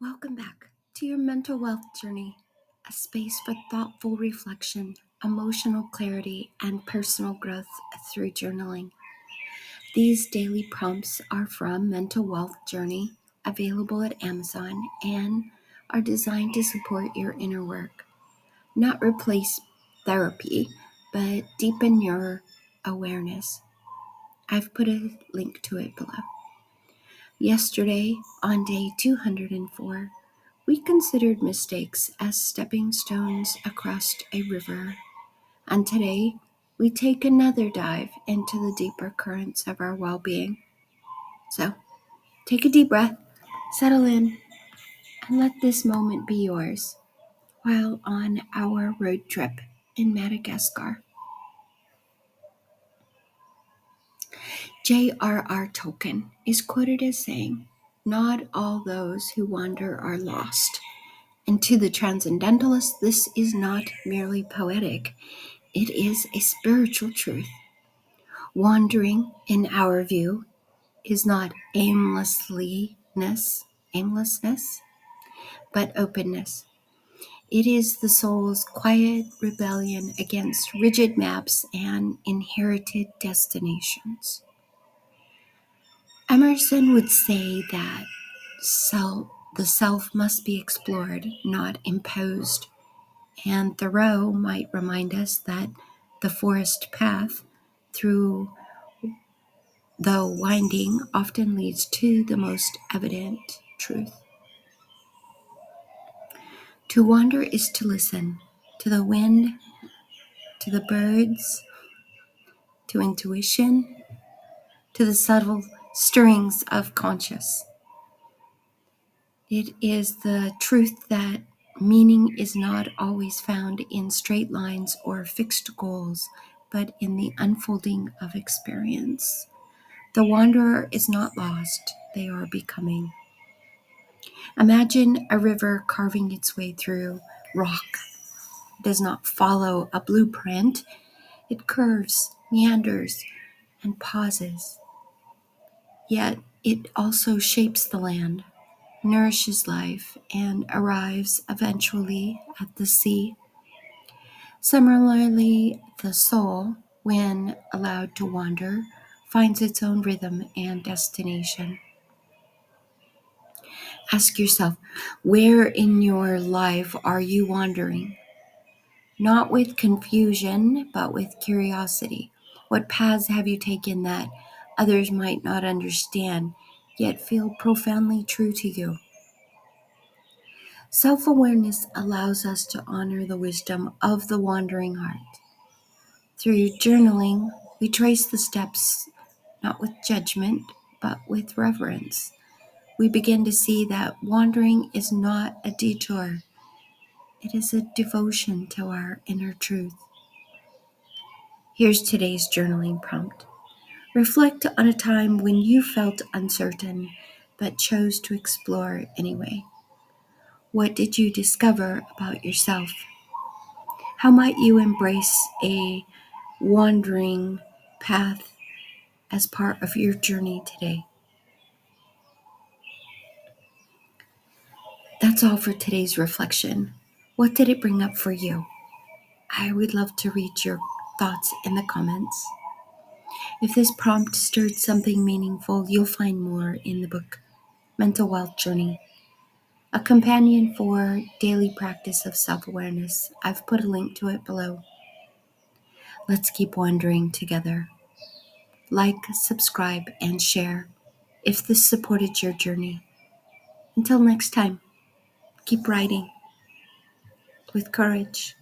Welcome back to your mental wealth journey, a space for thoughtful reflection, emotional clarity, and personal growth through journaling. These daily prompts are from Mental Wealth Journey, available at Amazon, and are designed to support your inner work, not replace therapy, but deepen your awareness. I've put a link to it below. Yesterday, on day 204, we considered mistakes as stepping stones across a river, and today we take another dive into the deeper currents of our well-being. So, take a deep breath, settle in, and let this moment be yours while on our road trip in Madagascar. J.R.R. Tolkien is quoted as saying, "Not all those who wander are lost." And to the transcendentalist, this is not merely poetic, it is a spiritual truth. Wandering, in our view, is not aimlessness, but openness. It is the soul's quiet rebellion against rigid maps and inherited destinations. Emerson would say that the self must be explored, not imposed. And Thoreau might remind us that the forest path, through though winding, often leads to the most evident truth. To wander is to listen to the wind, to the birds, to intuition, to the subtle stirrings of conscious. It is the truth that meaning is not always found in straight lines or fixed goals, but in the unfolding of experience. The wanderer is not lost, they are becoming. Imagine a river carving its way through rock. It does not follow a blueprint, it curves, meanders, and pauses. Yet it also shapes the land, nourishes life, and arrives eventually at the sea. Similarly, the soul, when allowed to wander, finds its own rhythm and destination. Ask yourself, where in your life are you wandering? Not with confusion, but with curiosity. What paths have you taken that others might not understand, yet feel profoundly true to you? Self-awareness allows us to honor the wisdom of the wandering heart. Through journaling, we trace the steps not with judgment, but with reverence. We begin to see that wandering is not a detour. It is a devotion to our inner truth. Here's today's journaling prompt. Reflect on a time when you felt uncertain, but chose to explore anyway. What did you discover about yourself? How might you embrace a wandering path as part of your journey today? That's all for today's reflection. What did it bring up for you? I would love to read your thoughts in the comments. If this prompt stirred something meaningful, you'll find more in the book Mental Wealth Journey, a companion for daily practice of self-awareness. I've put a link to it below. Let's keep wandering together. Like, subscribe, and share if this supported your journey. Until next time, keep writing with courage.